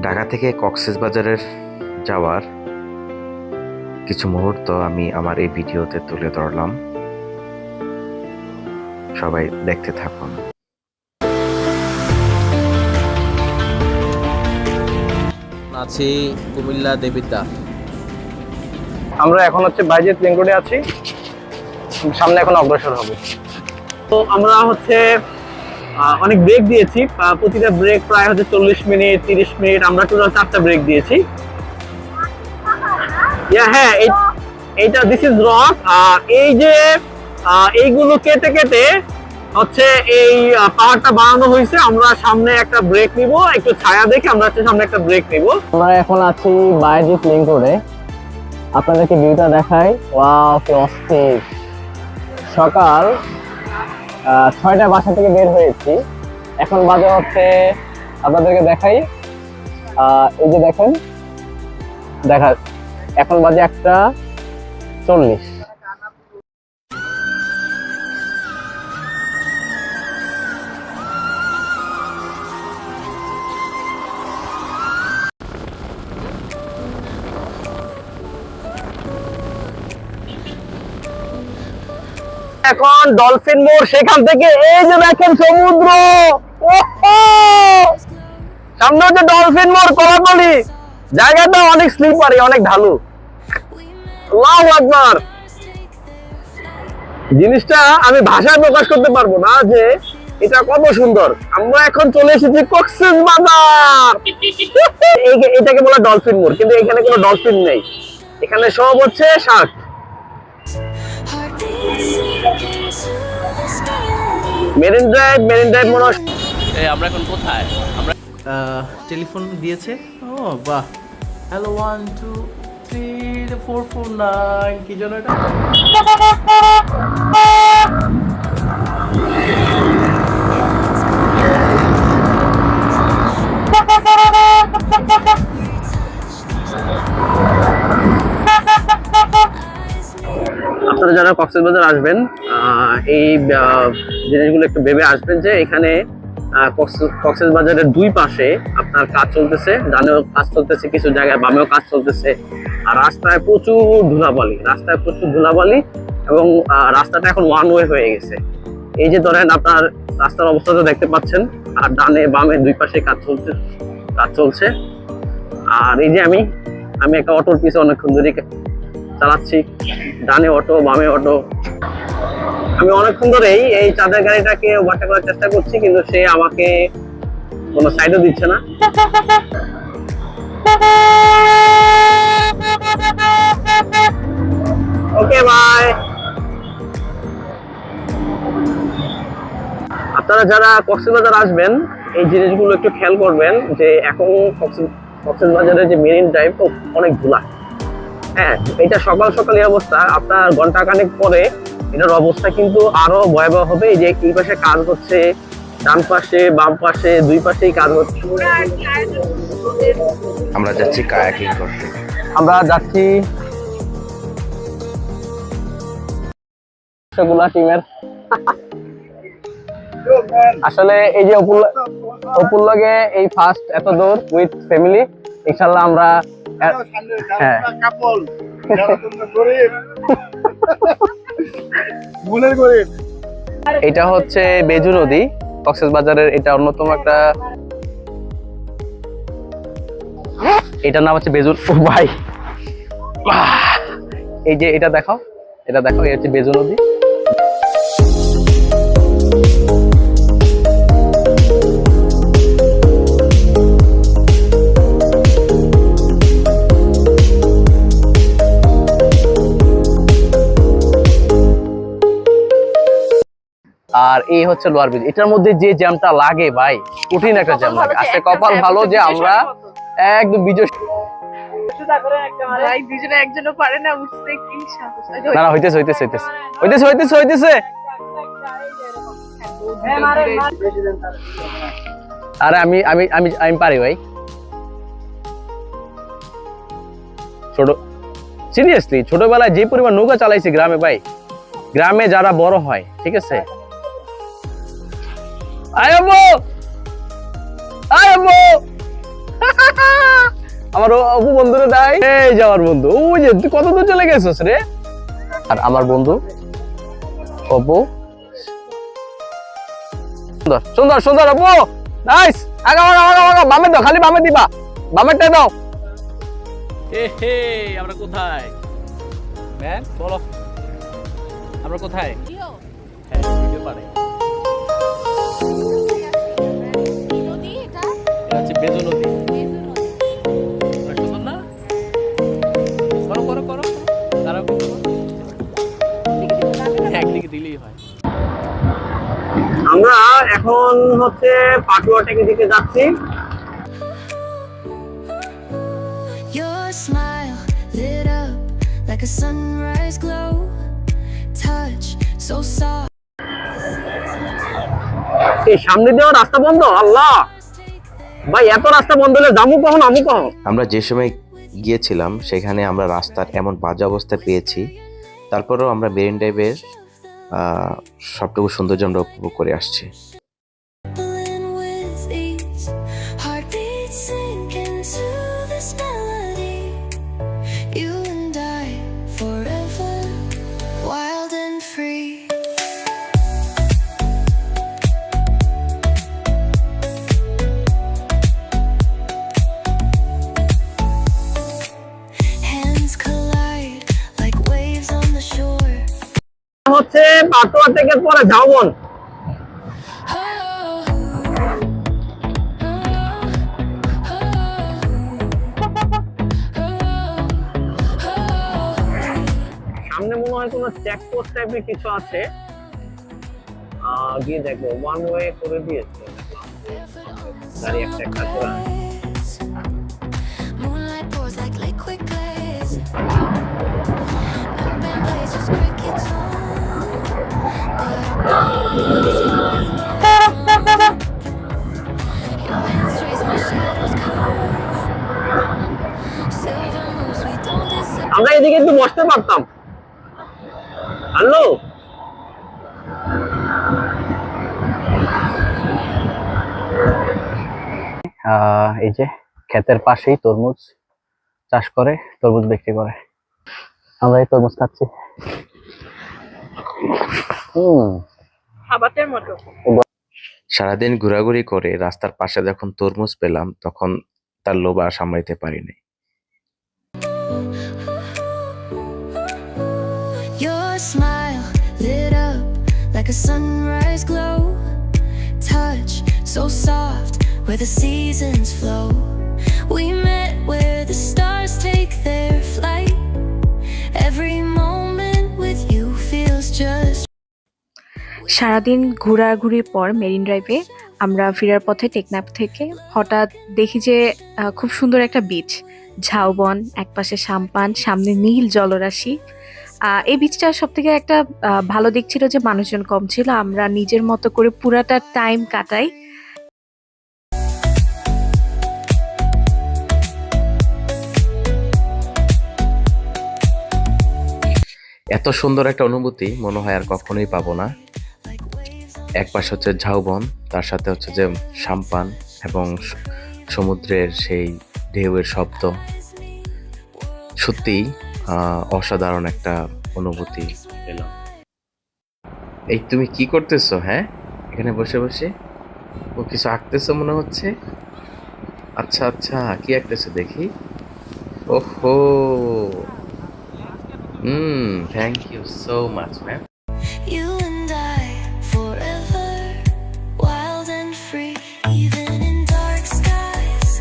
ঢাকা থেকে কক্সবাজারের যাওয়ার কিছু মুহূর্ত আমি আমার এই ভিডিওতে তুলে ধরলাম। সবাই দেখতে থাকুন। আছি কুমিল্লা দেবিদ্যা। আমরা এখন হচ্ছে বাইজিৎ লিংক রোডে আছি, সামনে এখন অগ্রসর হব। তো আমরা হচ্ছে অনেক ব্রেক দিয়েছি, প্রতিটা ব্রেক প্রায় হচ্ছে 40 মিনিট 30 মিনিট, আমরা টোটাল 4টা ব্রেক দিয়েছি। হ্যাঁ, এইটা দিস ইজ রক। আর এই যে এইগুলো কেটে কেটে হচ্ছে এই পাহাড়টা বানানো হয়েছে। আমরা সামনে একটা ব্রেক নিব, একটু ছায়া দেখে আমরা হচ্ছে সামনে একটা ব্রেক নিব। আমরা এখন আছি বাইজিৎ লিংক রোডে, আপনাদেরকে ভিউটা দেখাই। ওয়াও, কি অস্থির! সকাল 6টা বাসা থেকে বের হয়েছি, এখন বাজে হচ্ছে, আপনাদেরকে দেখাই, এই যে দেখেন, এখন বাজে 1:40। এখন ডলফিন মোড়, সেখান থেকে এই যে দেখেন সমুদ্র, সামনে হচ্ছে ডলফিন মোড়, কলাতলি। জায়গাটা অনেক স্লিপারি, অনেক ঢালু। আল্লাহু আকবার! জিনিসটা আমি ভাষায় প্রকাশ করতে পারবো না যে এটা কত সুন্দর। আমরা এখন চলে এসেছি কক্সবাজার। এটাকে বলে ডলফিন মোড়, কিন্তু এখানে কোনো ডলফিন নেই, এখানে সব হচ্ছে শার্ক। মেরিন ড্রাইভ মনে হয়। আমরা এখন কোথায়? আমরা টেলিফোন দিয়েছে। ও বাহ, হ্যালো 1 2 3 4 4 9 কি যেন এটা। আপনারা যারা কক্সবাজার আসবেন, এই জিনিসগুলো একটু ভেবে আসবেন যে এখানে কক্সবাজারের দুই পাশে আপনার কাজ চলতেছে, ডানেও কাজ চলতেছে, কিছু জায়গায় বামেও কাজ চলতেছে। আর রাস্তায় প্রচুর ধুলাবালি এবং রাস্তাটা এখন ওয়ান ওয়ে হয়ে গেছে। এই যে ধরেন আপনার রাস্তার অবস্থা তো দেখতে পাচ্ছেন, আর ডানে বামে দুই পাশে কাজ চলছে। আর এই যে আমি একটা অটোর পিছনে অনেকক্ষণ ধরে চালাচ্ছি, ডানে অটো বামে অটো। আমি অনেকক্ষণ ধরেই এই চাঁদের গাড়িটাকে ওভারটেক করার চেষ্টা করছি, কিন্তু সে আমাকে কোনো সাইডও দিচ্ছে না। ওকে, বাই। আপনারা যারা কক্সবাজার আসবেন এই জিনিসগুলো একটু খেয়াল করবেন যে এখন কক্সবাজারের যে মেরিন ড্রাইভ অনেক ধুলা। হ্যাঁ, এটা সকাল এই অবস্থা, আপনার ঘন্টা খানেক পরে এটার অবস্থা কিন্তু আরো ভয়াবহ হবে। এই যে এই পাশে কাজ হচ্ছে, ডান পাশে বাম পাশে দুই পাশেই কাজ হচ্ছে। আমরা যাচ্ছি কায়াকিং করতে। আমরা যাচ্ছি সেগুলা টিমের। আসলে এই যে অপুর লগে এই ফার্স্ট এত দূর উইথ ফ্যামিলি, ইনশাআল্লাহ আমরা হ্যাঁ এটা হচ্ছে বেজু নদী, কক্সবাজারের এটা অন্যতম একটা, এটার নাম হচ্ছে বেজু। ও ভাই, এই যে এটা দেখাও, এই হচ্ছে বেজু নদী। আর এই হচ্ছে লোয়ার ব্রিজ। এটার মধ্যে যে জ্যামটা লাগে ভাই, কঠিন একটা জ্যাম লাগে। আজকে কপাল ভালো যে আমরা একদম বিজয় হইতেছে। আরে আমি আমি আমি আমি পারি ভাই, সিরিয়াসলি ছোটবেলায় যে পরিমাণ নৌকা চালাইছি গ্রামে ভাই, গ্রামে যারা বড় হয়, ঠিক আছে, আয়াবো অপু বন্ধুরে দেয়। এই যে আমার বন্ধু, ওই যে তুই কত দূর চলে গেছিস রে। আর আমার বন্ধু অপু, সুন্দর সুন্দর সুন্দর অপু, নাইস। আগা আগা আগা আগা, বামে দাও, খালি বামে দিবা, বামেরটা দাও। হে আমরা কোথায় ম্যান, বলো আমরা কোথায়? হ্যাঁ ভিডিও পারে। এটা হচ্ছে বেজো নদী। সুন্দর না? করো করো করো, দাঁড়াও, একদিকে দিলেই হয়। আমরা এখন হচ্ছে পাটুয়া টেকের দিকে যাচ্ছি। Your smile lit up like a sunrise glow. Touch so soft. এই সামনে দিয়ে রাস্তা বন্ধ, আল্লাহ ভাই, এত রাস্তা বন্ধ হলে যাবো কখন, আমু কখন? আমরা যে সময় গিয়েছিলাম সেখানে আমরা রাস্তার এমন বাজে অবস্থা পেয়েছি, তারপরেও আমরা মেরিন ড্রাইভের সবটুকু সৌন্দর্য আমরা উপভোগ করে আসছি। Pulling with ease. Heartbeats sink into this melody. You and I forever, wild and free. Hands collide like waves on the shore. হচ্ছে পাটুয়া থেকে পরে ঝাউবন। সামনে মনে হয় কোনো চেকপোস্ট টাইপের কিছু আছে, গিয়ে দেখবো। ওয়ান ওয়ে করে দিয়েছে, গাড়ি একটা একটা করে। Moonlight pours like liquid glaze. Urban places, cricket tone. Your hands trace my shadows curve. Silver moves, we don't disappear. আমরা এদিকে একটু বসতে পারতাম। হ্যালো, এই যে ক্ষেতের পাশেই তরমুজ চাষ করে, তরমুজ বিক্রি করে। আমরা এই তরমুজ খাচ্ছি। হাবাতের মতো। সারাদিন ঘোরাঘুরি করে রাস্তার পাশে যখন তরমুজ পেলাম, তখন তার লোভ আর সামলাইতে পারিনি। Your smile lit up like a sunrise glow. Touch so soft where the seasons flow. We met where the stars take their flight. Every moment with you feels just. সারাদিন ঘোরাঘুরির পর মেরিন ড্রাইভে আমরা ফেরার পথে টেকনাফ থেকে হঠাৎ দেখি যে খুব সুন্দর একটা বিচ, ঝাউবন, একপাশে সাম্পান, সামনে নীল জলরাশি। এই বিচটা সব থেকে একটা ভালো দিক ছিল যে মানুষজন কম ছিল, আমরা নিজের মতো করে পুরাটা টাইম কাটাই। এত সুন্দর একটা অনুভূতি মনে হয় আর কখনোই পাবো না। এক পাশে হচ্ছে ঝাউবন, তার সাথে হচ্ছে যে সাম্পান এবং সমুদ্রের সেই ঢেউয়ের শব্দ। সত্যি অসাধারণ একটা অনুভূতি পেলাম। এই তুমি কি করতেছো? হ্যাঁ, এখানে বসে বসে ও কিছু আঁকতেছো মনে হচ্ছে। আচ্ছা আচ্ছা, কি আঁকতেছো দেখি। ওহো, thank you so much ma'am. You and I forever, wild and free. Even in dark skies,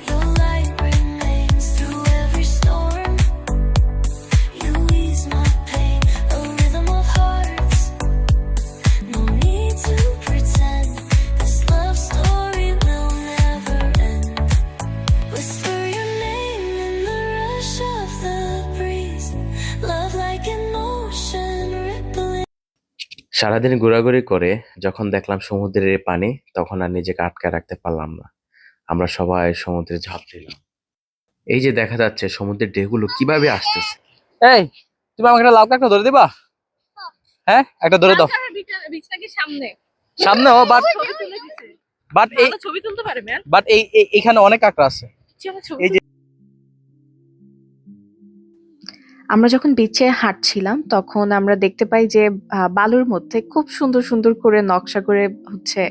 your light remains through every storm. You ease my pain, a rhythm of hearts. No need to pretend, this love story will never end. Whisper your name in the rush of the breeze. Love like an ocean rippling. সারাদিন ঘোরাঘুরি করে যখন দেখলাম সমুদ্রের এই পানি, তখন আর নিজেকে আটকায় রাখতে পারলাম না। আমরা সবাই সমুদ্রে ঝাঁপ দিলাম। এই যে দেখা যাচ্ছে সমুদ্রের ঢেউগুলো কিভাবে আসতেছে। এই, তুমি আমাকে একটা লাউ কাঁকড়া ধরে দিবা? হ্যাঁ, একটা ধরে দাও। সামনে সামনে ও, বাট এই ছবি তুলতে পারে ম্যাম। বাট এই এইখানে অনেক কাঁকড়া আছে। এই যে আমরা যখন বিচে হাঁটছিলাম তখন আমরা দেখতে পাই যে বালুর মধ্যে খুব সুন্দর সুন্দর করে নকশা করে হচ্ছে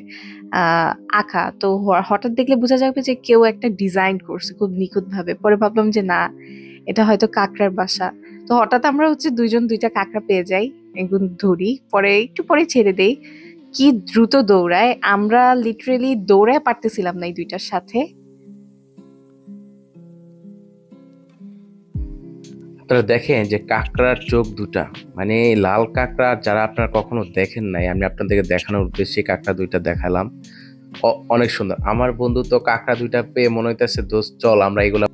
আঁকা। তো হঠাৎ দেখলে বোঝা যাবে যে কেউ একটা ডিজাইন করছে খুব নিখুঁতভাবে। পরে ভাবলাম যে না, এটা হয়তো কাঁকড়ার বাসা। তো হঠাৎ আমরা হচ্ছে ২ জন ২ টা কাঁকড়া পেয়ে যাই। এগুলো ধরি। পরে একটু পরে ছেড়ে দেই। কি দ্রুত দৌড়ায়! আমরা লিটারেলি দৌড়ায় পারতেছিলাম না এই ২ টার সাথে। আপনারা দেখেন যে কাঁকড়ার চোখ দুটা, মানে এই লাল কাঁকড়া যারা আপনারা কখনো দেখেন নাই, আমি আপনাদেরকে দেখানোর উদ্দেশ্যে কাঁকড়া দুইটা দেখালাম। অনেক সুন্দর। আমার বন্ধু তো কাঁকড়া দুইটা পেয়ে মনে হইতেছে দোস্ত চল আমরা এগুলা।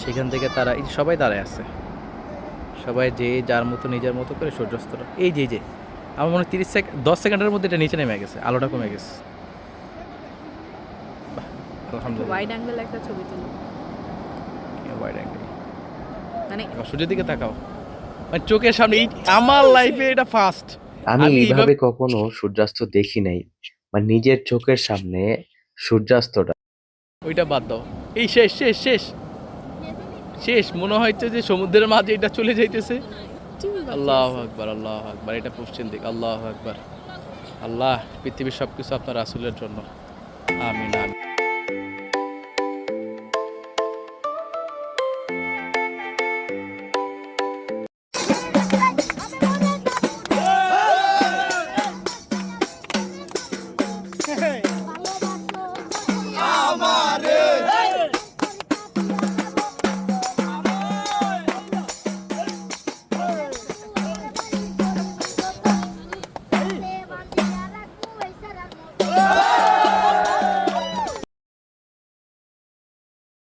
সেখান থেকে তারা এই সবাই দাঁড়ায় আছে, সবাই যে যার মতো নিজের মতো করে সূর্যাস্তটা এই যে আমার মনে হয় 10 সেকেন্ডের মধ্যে এটা নিচে নেমে গেছে, আলোটা কমে গেছে। বাহ, আলহামদুলিল্লাহ। ওয়াইড অ্যাঙ্গেল একটা ছবি তুলো, ওয়াইড অ্যাঙ্গেল মানে সূর্যের দিকে তাকাও, মানে চোখের সামনে। আমার লাইফে এটা ফার্স্ট। আমি আমি এইভাবে কখনো সূর্যাস্ত দেখি নাই, মানে নিজের চোখের সামনে সূর্যাস্তটা। ওইটা বাদ দাও, এই শেষ শেষ শেষ শেষ মনে হচ্ছে যে সমুদ্রের মাঝে এটা চলে যাইতেছে। আল্লাহ আকবার, আল্লাহ আকবার। এটা পশ্চিম দিক। আল্লাহ আকবার। আল্লাহ, পৃথিবীর সবকিছু আপনার রাসূলের জন্য। আমিন আমিন।